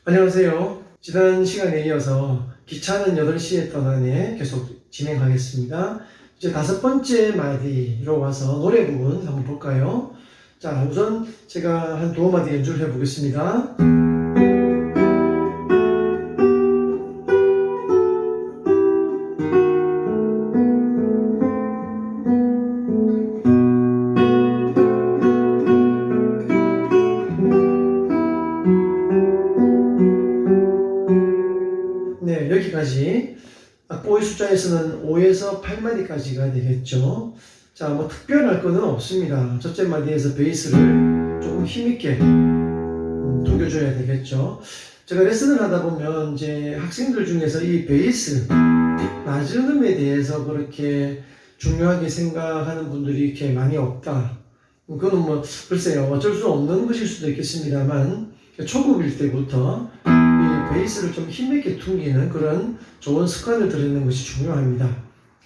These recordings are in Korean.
안녕하세요. 지난 시간에 이어서 기차는 8시에 떠나네 계속 진행하겠습니다. 이제 5번째 마디로 와서 노래 부분 한번 볼까요? 자, 우선 제가 한 2마디 연주를 해보겠습니다. 네, 여기까지. 악보의 숫자에서는 5에서 8마디까지가 되겠죠. 자, 뭐 특별할 거는 없습니다. 첫째 마디에서 베이스를 조금 힘있게 튕겨줘야 되겠죠. 제가 레슨을 하다 보면 이제 학생들 중에서 이 베이스, 낮은 음에 대해서 그렇게 중요하게 생각하는 분들이 이렇게 많이 없다. 그거는 뭐 글쎄요, 어쩔 수 없는 것일 수도 있겠습니다만 초급일 때부터 이 베이스를 좀 힘있게 튕기는 그런 좋은 습관을 들이는 것이 중요합니다.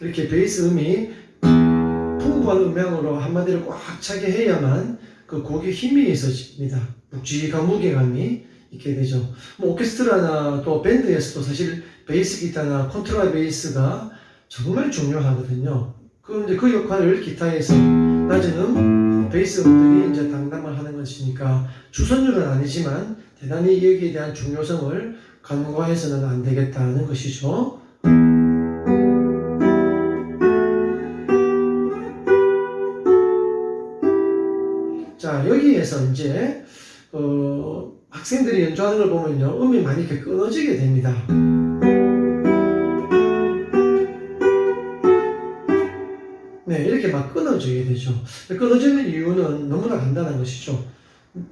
이렇게 베이스 음이 풍부한 음향으로 한마디로 꽉 차게 해야만 그 곡에 힘이 있어집니다. 묵직한 무게감이 있게 되죠. 뭐 오케스트라나 또 밴드에서도 사실 베이스 기타나 컨트라 베이스가 정말 중요하거든요. 그 역할을 기타에서 낮은 음, 베이스 음들이 이제 담당을 하는 것이니까 주선율은 아니지만 대단히 여기에 대한 중요성을 간과해서는 안 되겠다는 것이죠. 자, 여기에서 이제 학생들이 연주하는 걸 보면요, 음이 많이 이렇게 끊어지게 됩니다. 네, 이렇게 막 끊어지게 되죠. 끊어지는 이유는 너무나 간단한 것이죠.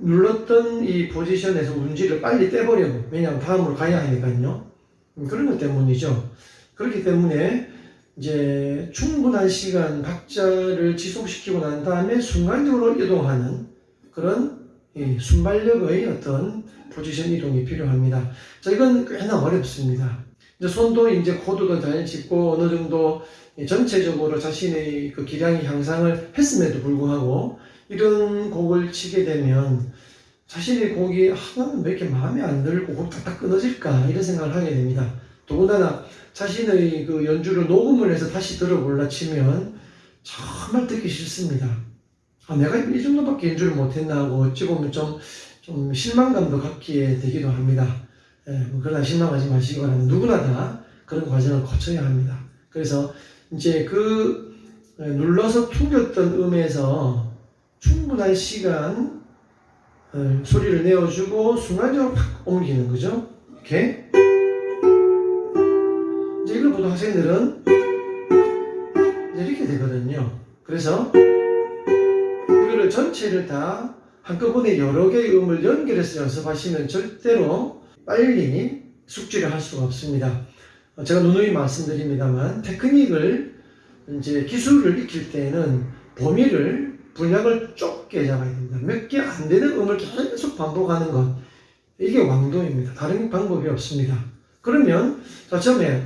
눌렀던 이 포지션에서 운지를 빨리 떼버려고, 왜냐하면 다음으로 가야 하니까요. 그런 것 때문이죠. 그렇기 때문에 이제 충분한 시간 박자를 지속시키고 난 다음에 순간적으로 이동하는 그런 순발력의 어떤 포지션 이동이 필요합니다. 자, 이건 꽤나 어렵습니다. 이제 손도 이제 코드도 잘 짚고 어느 정도 전체적으로 자신의 그 기량이 향상을 했음에도 불구하고 이런 곡을 치게 되면 자신의 곡이 나는 왜 이렇게 마음에 안 들고 곡 딱 끊어질까 이런 생각을 하게 됩니다. 더군다나 자신의 그 연주를 녹음을 해서 다시 들어볼라 치면 정말 듣기 싫습니다. 내가 이 정도밖에 연주를 못했나 하고 어찌 보면 좀 실망감도 갖게 되기도 합니다. 그러나 실망하지 마시기 바랍니다. 누구나 다 그런 과정을 거쳐야 합니다. 그래서 이제 그 눌러서 튕겼던 음에서 충분한 시간 소리를 내어주고 순간적으로 확 옮기는 거죠. 이렇게. 이제 이걸 보통 학생들은 이렇게 되거든요. 그래서 이거를 전체를 다 한꺼번에 여러 개의 음을 연결해서 연습하시면 절대로 빨리 숙지를 할 수가 없습니다. 제가 누누이 말씀드립니다만 테크닉을 이제 기술을 익힐 때는 범위를 분량을 좁게 잡아야 됩니다. 몇 개 안 되는 음을 계속 반복하는 것, 이게 왕도입니다. 다른 방법이 없습니다. 그러면 자, 처음에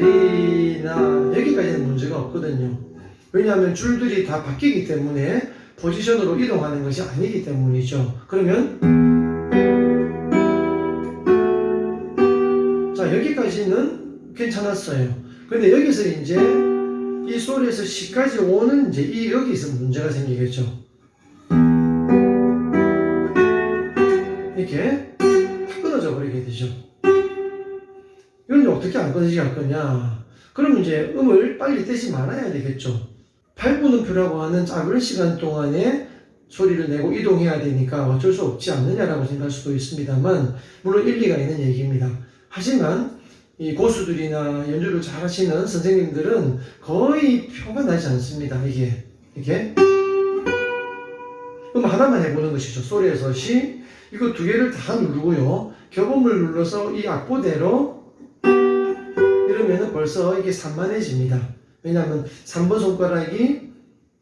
카타리나 여기까지는 문제가 없거든요. 왜냐하면 줄들이 다 바뀌기 때문에 포지션으로 이동하는 것이 아니기 때문이죠. 그러면 자, 여기까지는 괜찮았어요. 근데 여기서 이제 이 소리에서 시까지 오는 이제 이 여기서 문제가 생기겠죠. 이렇게 끊어져 버리게 되죠. 이건 어떻게 안 끊어지게 할 거냐? 그럼 이제 음을 빨리 떼지 말아야 되겠죠. 8분음표라고 하는 작은 시간 동안에 소리를 내고 이동해야 되니까 어쩔 수 없지 않느냐라고 생각할 수도 있습니다만, 물론 일리가 있는 얘기입니다. 하지만 이 고수들이나 연주를 잘 하시는 선생님들은 거의 표가 나지 않습니다. 이게 그럼 하나만 해보는 것이죠. 소리에서 시, 이거 두 개를 다 누르고요, 겹음을 눌러서 이 악보대로 이러면은 벌써 이게 산만해집니다. 왜냐하면 3번 손가락이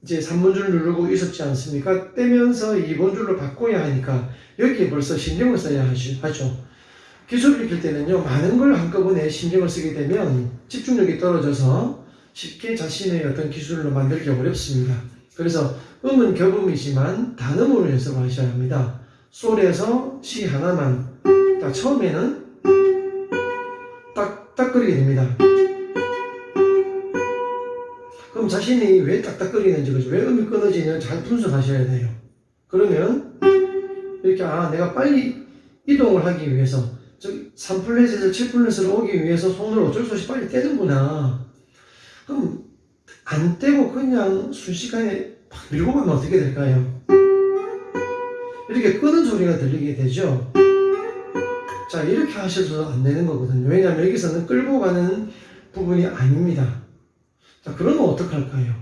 이제 3번 줄 누르고 있었지 않습니까? 떼면서 2번 줄로 바꿔야 하니까 여기에 벌써 신경을 써야 하죠. 기술을 익힐 때는요, 많은 걸 한꺼번에 신경을 쓰게 되면 집중력이 떨어져서 쉽게 자신의 어떤 기술로 만들기 어렵습니다. 그래서 음은 겹음이지만 단음으로 연습을 하셔야 합니다. 솔에서 시 하나만 딱 처음에는 딱딱거리게 됩니다. 그럼 자신이 왜 딱딱거리는지, 그죠? 왜 음이 끊어지는지 잘 분석하셔야 돼요. 그러면 이렇게 내가 빨리 이동을 하기 위해서 3플랫에서 7플랫으로 오기 위해서 손을 어쩔 수 없이 빨리 떼는구나. 그럼 안 떼고 그냥 순식간에 팍 밀고 가면 어떻게 될까요? 이렇게 끄는 소리가 들리게 되죠. 자, 이렇게 하셔도 안 되는 거거든요. 왜냐하면 여기서는 끌고 가는 부분이 아닙니다. 자, 그러면 어떡할까요?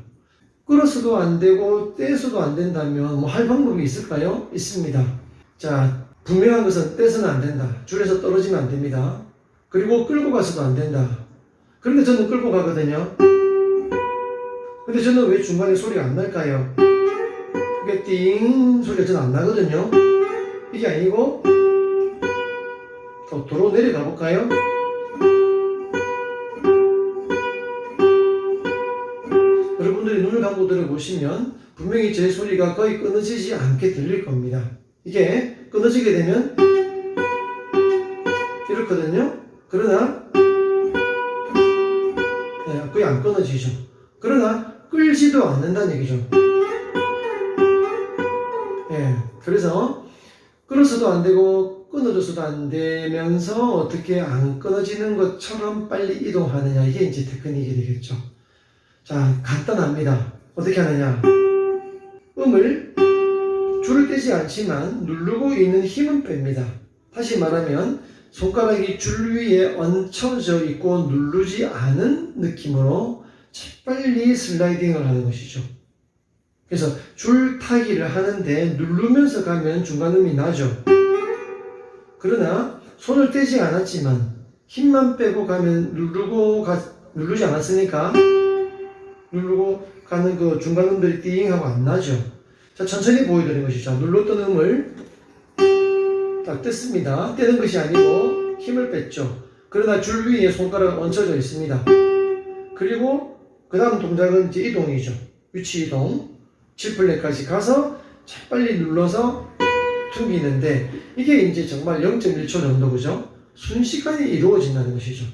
끌어서도 안 되고 떼서도 안 된다면 뭐 할 방법이 있을까요? 있습니다. 자, 분명한 것은 떼서는 안 된다. 줄에서 떨어지면 안 됩니다. 그리고 끌고 가서도 안 된다. 그런데 저는 끌고 가거든요. 근데 저는 왜 중간에 소리가 안 날까요? 이게 띵 소리가 저는 안 나거든요. 이게 아니고 도로 내려가 볼까요? 여러분들이 눈을 감고 들어보시면 분명히 제 소리가 거의 끊어지지 않게 들릴 겁니다. 이게 끊어지게 되면 이렇거든요. 그러나 거의 안 끊어지죠. 그러나 끌지도 않는다는 얘기죠. 그래서 끌어서도 안 되고 끊어져서도 안 되면서 어떻게 안 끊어지는 것처럼 빨리 이동하느냐, 이게 이제 테크닉이 되겠죠. 자, 간단합니다. 어떻게 하느냐? 음을 줄을 떼지 않지만 누르고 있는 힘은 뺍니다. 다시 말하면 손가락이 줄 위에 얹혀져 있고 누르지 않은 느낌으로 빨리 슬라이딩을 하는 것이죠. 그래서 줄 타기를 하는데 누르면서 가면 중간음이 나죠. 그러나 손을 떼지 않았지만 힘만 빼고 가면 누르지 않았으니까 누르고 가는 그 중간음들이 띵 하고 안 나죠. 자, 천천히 보여드리는 것이죠. 눌렀던 음을 딱 뗐습니다. 떼는 것이 아니고 힘을 뺐죠. 그러나 줄 위에 손가락이 얹혀져 있습니다. 그리고 그 다음 동작은 이제 이동이죠. 위치 이동. 7플랫까지 가서 빨리 눌러서 튕기는데 이게 이제 정말 0.1초 정도, 그죠? 순식간에 이루어진다는 것이죠.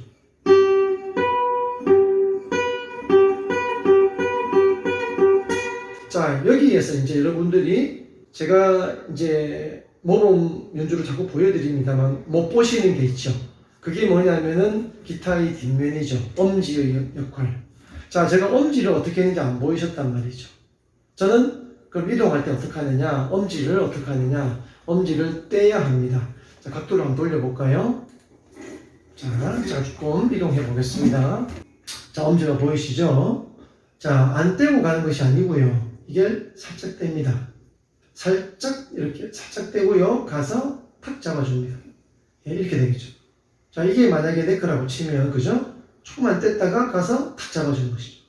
자, 여기에서 이제 여러분들이 제가 이제 모범 연주를 자꾸 보여드립니다만 못 보시는 게 있죠. 그게 뭐냐면은 기타의 뒷면이죠. 엄지의 역할. 자, 제가 엄지를 어떻게 했는지 안 보이셨단 말이죠. 저는 그럼 이동할 때 어떻게 하느냐? 엄지를 어떻게 하느냐? 엄지를 떼야 합니다. 자, 각도를 한번 돌려볼까요? 자, 조금 이동해 보겠습니다. 자, 엄지가 보이시죠? 자, 안 떼고 가는 것이 아니고요. 이게 살짝 뗍니다. 살짝 이렇게 살짝 떼고요. 가서 탁 잡아줍니다. 이렇게 되겠죠. 자, 이게 만약에 네크라고 치면, 그죠? 조금만 뗐다가 가서 탁 잡아주는 것이죠.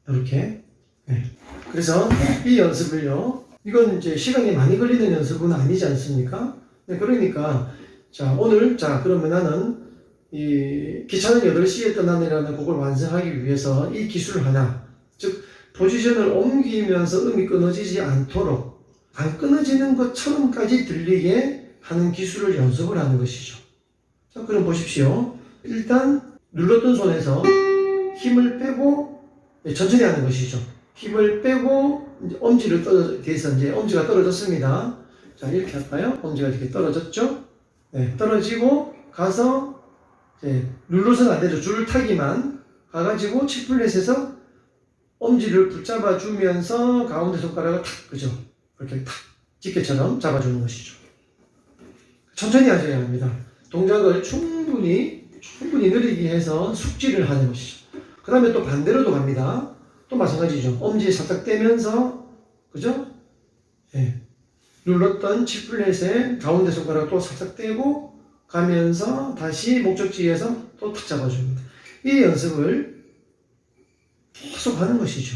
이렇게. 그래서 이 연습을요, 이건 이제 시간이 많이 걸리는 연습은 아니지 않습니까? 그러니까, 자, 오늘, 그러면 나는 이 기차는 8시에 떠나네라는 곡을 완성하기 위해서 이 기술 하나, 즉, 포지션을 옮기면서 음이 끊어지지 않도록, 안 끊어지는 것처럼까지 들리게 하는 기술을 연습을 하는 것이죠. 자, 그럼 보십시오. 일단, 눌렀던 손에서 힘을 빼고, 천천히 하는 것이죠. 힘을 빼고 엄지를 대서 이제 엄지가 떨어졌습니다. 자, 이렇게 할까요? 엄지가 이렇게 떨어졌죠? 떨어지고 가서 이제 눌러서는 안 되죠. 줄 타기만 가가지고 7플랫에서 엄지를 붙잡아 주면서 가운데 손가락을 탁, 그죠? 이렇게 탁 집게처럼 잡아주는 것이죠. 천천히 하셔야 합니다. 동작을 충분히 느리게 해서 숙지를 하는 것이죠. 그 다음에 또 반대로도 갑니다. 또 마찬가지죠. 엄지 살짝 떼면서, 그죠? 눌렀던 7플랫에 가운데 손가락 또 살짝 떼고 가면서 다시 목적지에서 또 탁 잡아줍니다. 이 연습을 계속 하는 것이죠.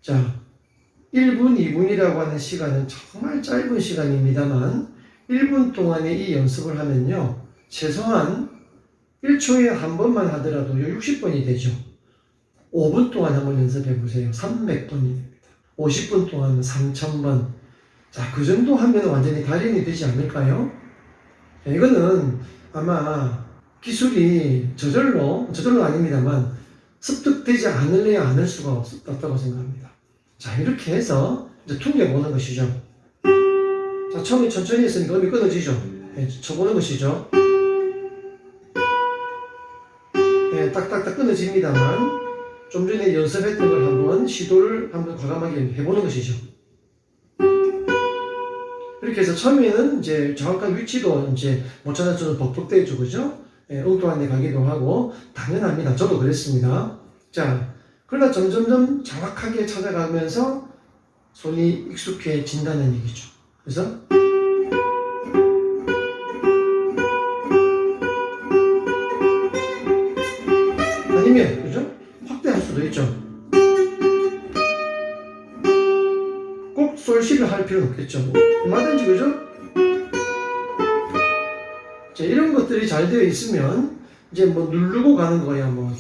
자, 1분, 2분이라고 하는 시간은 정말 짧은 시간입니다만 1분 동안에 이 연습을 하면요, 최소한 1초에 한 번만 하더라도 60번이 되죠. 5분 동안 한번 연습해 보세요. 300번이 됩니다. 50분 동안은 3000번. 자, 그 정도 하면 완전히 달인이 되지 않을까요? 이거는 아마 기술이 저절로 아닙니다만 습득되지 않을래야 않을 수가 없다고 생각합니다. 자, 이렇게 해서 이제 퉁겨보는 것이죠. 자, 처음에 천천히 했으니까 음이 끊어지죠. 쳐보는 것이죠. 딱딱딱 끊어집니다만 좀 전에 연습했던 걸 한번 시도를 한번 과감하게 해보는 것이죠. 이렇게 해서 처음에는 이제 정확한 위치도 이제 못 찾아서는 벅벅대죠, 그죠? 엉뚱한 데 가기도 하고, 당연합니다. 저도 그랬습니다. 자, 그러다 점점점 정확하게 찾아가면서 손이 익숙해진다는 얘기죠. 그래서, 아니면, 그죠? 확대할 수도 있죠. 꼭 솔시를 할 필요는 없겠죠. 얼마든지, 그죠? 자, 이런 것들이 잘 되어 있으면, 이제 뭐 누르고 가는 거야, 뭐.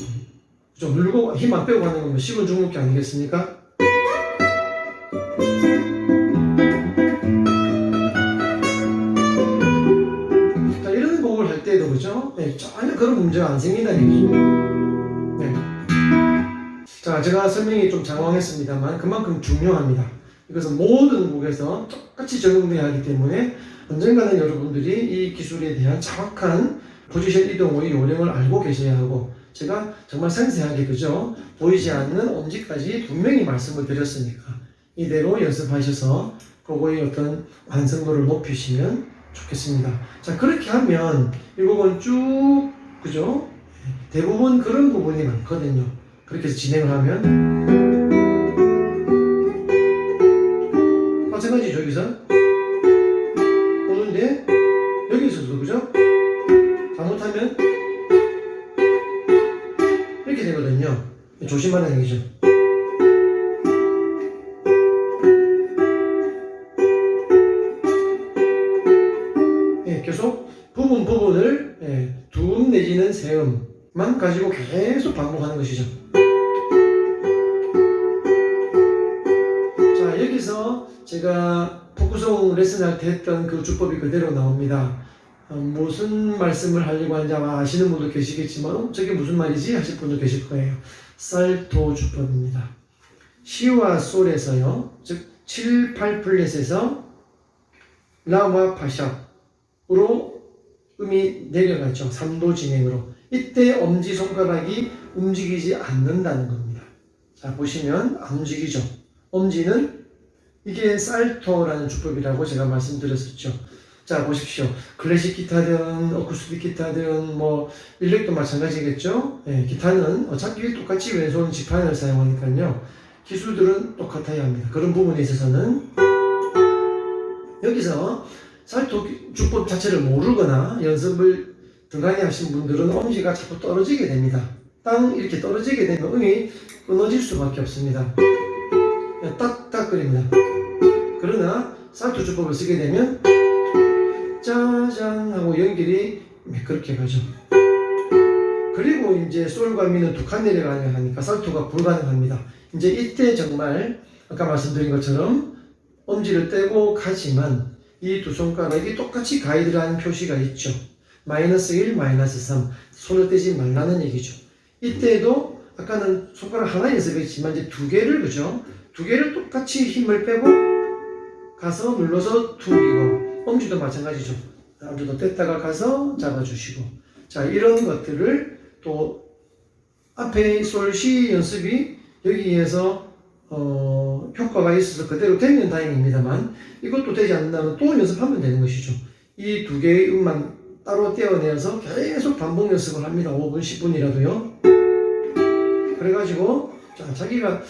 좀 누르고 힘 안 빼고 가는 건 뭐 10원 중목기 아니겠습니까? 자, 이런 곡을 할 때도, 그죠? 전혀 그런 문제가 안 생긴다는 얘기죠. 자, 제가 설명이 좀 장황했습니다만 그만큼 중요합니다. 이것은 모든 곡에서 똑같이 적용돼야 하기 때문에 언젠가는 여러분들이 이 기술에 대한 정확한 포지션 이동의 요령을 알고 계셔야 하고, 제가 정말 상세하게, 그죠? 보이지 않는 엄지까지 분명히 말씀을 드렸으니까 이대로 연습하셔서 그거의 어떤 완성도를 높이시면 좋겠습니다. 자, 그렇게 하면 이 곡은 쭉, 그죠? 대부분 그런 부분이 많거든요. 그렇게 해서 진행을 하면 마찬가지죠. 여기서 오는데 여기서도, 그죠? 잘못하면 이렇게 되거든요. 조심하라는 얘기죠. 계속 부분을 두음 내지는 세음만 가지고 계속 반복하는 것이죠. 자, 여기서 제가 포크송 레슨할 때 했던 그 주법이 그대로 나옵니다. 무슨 말씀을 하려고 하는지 아마 아시는 분도 계시겠지만 저게 무슨 말이지 하실 분도 계실 거예요. 살토 주법입니다. 시와 솔에서요, 즉 7, 8 플랫에서 라와 파샵으로 음이 내려가죠. 3도 진행으로. 이때 엄지손가락이 움직이지 않는다는 겁니다. 자, 보시면 안 움직이죠. 엄지는 이게 살토라는 주법이라고 제가 말씀드렸었죠. 자, 보십시오. 클래식 기타든 어쿠스틱 기타든 뭐 일렉도 마찬가지겠죠. 기타는 어차피 똑같이 왼손 지판을 사용하니까요. 기술들은 똑같아야 합니다. 그런 부분에 있어서는 여기서 살토 주법 자체를 모르거나 연습을 등간히 하신 분들은 엄지가 자꾸 떨어지게 됩니다. 땅 이렇게 떨어지게 되면 음이 끊어질 수밖에 없습니다. 딱딱거립니다. 그러나 살토 주법을 쓰게 되면 짜잔 하고 연결이 매끄럽게 가죠. 그리고 이제 솔과 미는 두 칸 내려가야 하니까 살토가 불가능합니다. 이제 이때 정말 아까 말씀드린 것처럼 엄지를 떼고 가지만 이 두 손가락이 똑같이 가이드라는 표시가 있죠. 마이너스 1, 마이너스 3 손을 떼지 말라는 얘기죠. 이때도 아까는 손가락 하나 연습했지만 이제 두 개를, 그죠? 두 개를 똑같이 힘을 빼고 가서 눌러서 툭이고, 엄지도 마찬가지죠. 엄지도 뗐다가 가서 잡아주시고, 자, 이런 것들을 또 앞에 솔시 연습이 여기에서 효과가 있어서 그대로 되면 다행입니다만 이것도 되지 않는다면 또 연습하면 되는 것이죠. 이 두 개의 음만 따로 떼어내서 계속 반복 연습을 합니다. 5분, 10분이라도요. 그래가지고 자, 자기가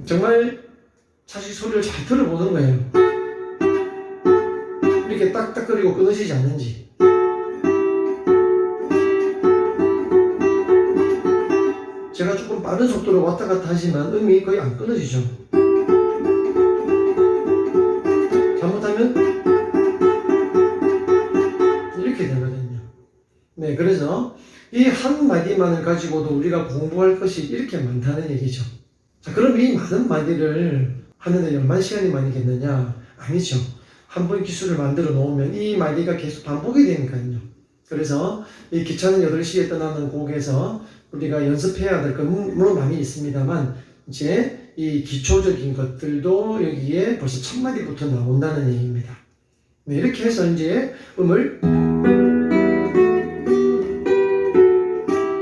정말 사실 소리를 잘 들어보는 거예요. 이렇게 딱딱거리고 끊어지지 않는지. 제가 조금 빠른 속도로 왔다 갔다 하지만 음이 거의 안 끊어지죠. 잘못하면 이렇게 되거든요. 네, 그래서 이 한 마디만을 가지고도 우리가 공부할 것이 이렇게 많다는 얘기죠. 자, 그럼 이 많은 마디를 하는데 얼마나 시간이 많이 겠느냐? 아니죠. 한번 기술을 만들어 놓으면 이 마디가 계속 반복이 되니까요. 그래서 이 기차는 8시에 떠나는 곡에서 우리가 연습해야 될 건 물론 많이 있습니다만 이제 이 기초적인 것들도 여기에 벌써 첫 마디부터 나온다는 얘기입니다. 네, 이렇게 해서 이제 음을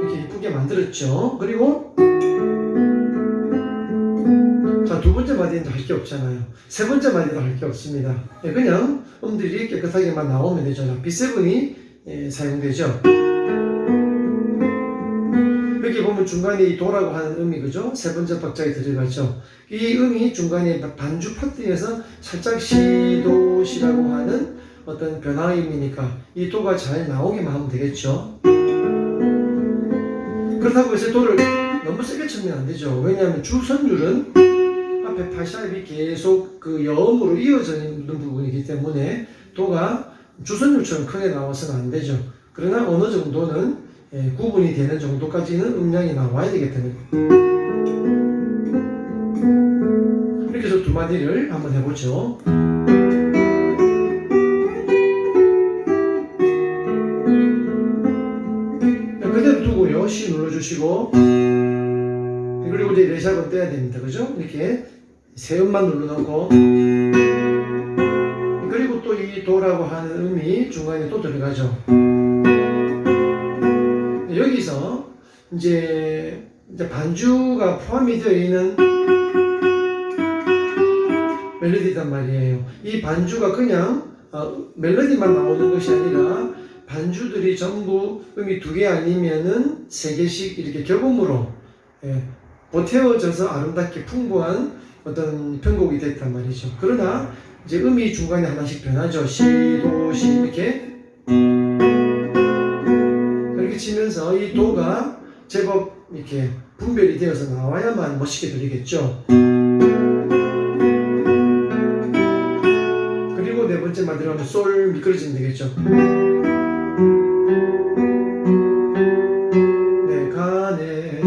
이렇게 이쁘게 만들었죠. 그리고 자, 두 번째 마디는 할 게 없잖아요. 세 번째 마디도 할 게 없습니다. 네, 그냥 음들이 깨끗하게만 나오면 되죠. B7이 사용되죠. 여기 보면 중간에 이 도라고 하는 음이 그죠? 세 번째 박자에 들어가죠. 이 음이 중간에 반주 파트에서 살짝 시도 시라고 하는 어떤 변화음이니까 이 도가 잘 나오게만 하면 되겠죠. 그렇다고 해서 도를 너무 세게 치면 안 되죠. 왜냐하면 주선율은 앞에 파샵이 계속 그 여음으로 이어져 있는 부분이기 때문에 도가 주선율처럼 크게 나와서는 안 되죠. 그러나 어느 정도는 구분이 되는 정도까지는 음량이 나와야 되겠다는 거예요. 이렇게 해서 두 마디를 한번 해보죠. 그대로 두고요. C 눌러주시고 그리고 이제 레샵은 떼야 됩니다. 그죠? 이렇게 세 음만 눌러놓고 그리고 또 이 도라고 하는 음이 중간에 또 들어가죠. 여기서 이제 반주가 포함이 되어 있는 멜로디단 말이에요. 이 반주가 그냥 멜로디만 나오는 것이 아니라 반주들이 전부 음이 2개 아니면은 3개씩 이렇게 겹음으로 보태어져서 아름답게 풍부한 어떤 편곡이 됐단 말이죠. 그러나 이제 음이 중간에 하나씩 변하죠. 시, 도, 시 이렇게 치면서 이 도가 제법 이렇게 분별이 되어서 나와야만 멋있게 들리겠죠. 그리고 네 번째 마디로 하면 솔 미끄러지면 되겠죠. 네, 가네.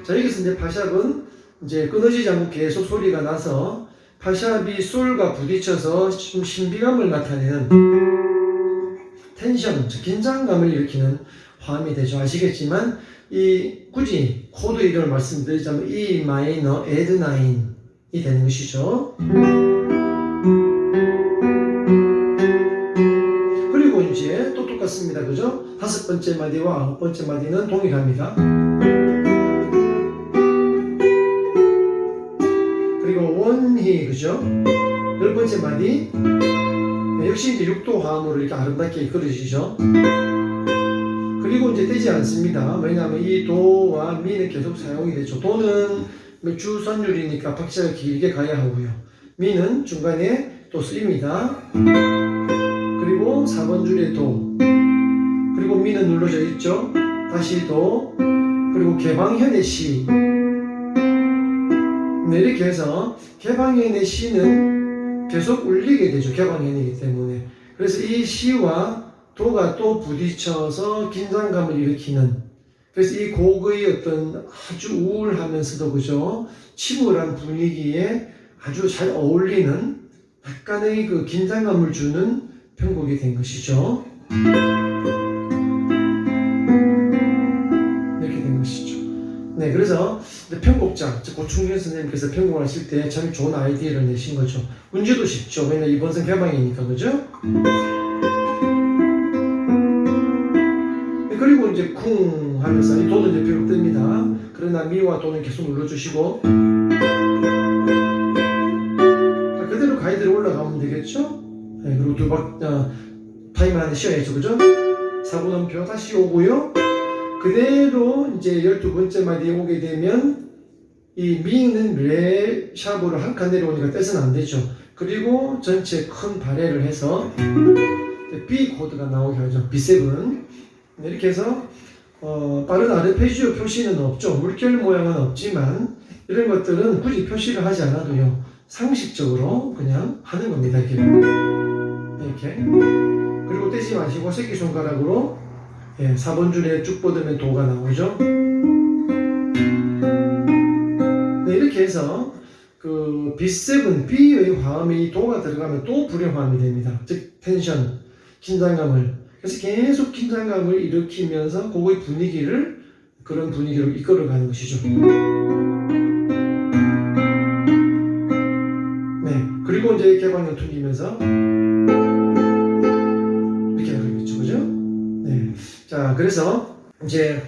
자, 여기서 이제 파샵은 이제 끊어지지 않고 계속 소리가 나서 파샵이 솔과 부딪혀서 좀 신비감을 나타내는 텐션, 긴장감을 일으키는 화음이 되죠. 아시겠지만 굳이 코드 이름을 말씀드리자면 E 마이너 에드 9이 되는 것이죠. 그리고 이제 또 똑같습니다. 그죠? 5번째 마디와 9번째 마디는 동일합니다. 그리고 원희 그죠? 10번째 마디 역시 이제 6도 화음으로 이렇게 아름답게 이끌어지죠. 그리고 이제 떼지 않습니다. 왜냐하면 이 도와 미는 계속 사용이 되죠. 도는 주선율이니까 박자가 길게 가야 하고요. 미는 중간에 또 쓰입니다. 그리고 4번 줄에 도. 그리고 미는 눌러져 있죠. 다시 도. 그리고 개방현의 시. 네, 이렇게 해서 개방현의 시는 계속 울리게 되죠. 개방현이기 때문에. 그래서 이 시와 도가 또 부딪혀서 긴장감을 일으키는, 그래서 이 곡의 어떤 아주 우울하면서도 그죠? 침울한 분위기에 아주 잘 어울리는 약간의 그 긴장감을 주는 편곡이 된 것이죠. 이렇게 된 것이죠. 네, 그래서 편곡자, 고충균 선생님께서 편곡하실 때 참 좋은 아이디어를 내신 거죠. 문제도 쉽죠. 왜냐면 이번선 개방이니까, 그죠? 그리고 이제 쿵 하면서 이 도는 이제 비롯됩니다. 그러나 미와 도는 계속 눌러주시고 그대로 가이드로 올라가면 되겠죠? 네, 그리고 타임 안에 쉬어야죠. 그죠? 4분음표 다시 오고요. 그대로 이제 12번째 마디에 오게 되면 이 미는 레 샵으로 한 칸 내려오니까 떼서는 안 되죠. 그리고 전체 큰 발해를 해서 B 코드가 나오게 하죠. B7. 이렇게 해서 빠른 아르페지오 표시는 없죠. 물결 모양은 없지만 이런 것들은 굳이 표시를 하지 않아도요. 상식적으로 그냥 하는 겁니다. 이렇게. 그리고 떼지 마시고 새끼손가락으로 4번 줄에 쭉 뻗으면 도가 나오죠. 네, 이렇게 해서 그 B7, B의 화음이 도가 들어가면 또 불의 화음이 됩니다. 즉 텐션, 긴장감을. 그래서 계속 긴장감을 일으키면서 그의 분위기를 그런 분위기로 이끌어가는 것이죠. 네, 그리고 이제 개방력 튕기면서 이렇게 나가겠죠, 그죠? 네, 자 그래서 이제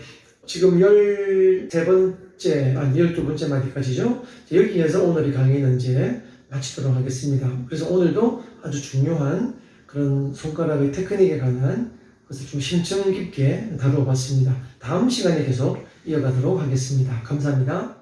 지금 13번째, 아니 12번째 마디까지죠. 여기에서 오늘의 강의는 이제 마치도록 하겠습니다. 그래서 오늘도 아주 중요한 그런 손가락의 테크닉에 관한 것을 좀 심층 깊게 다루어 봤습니다. 다음 시간에 계속 이어가도록 하겠습니다. 감사합니다.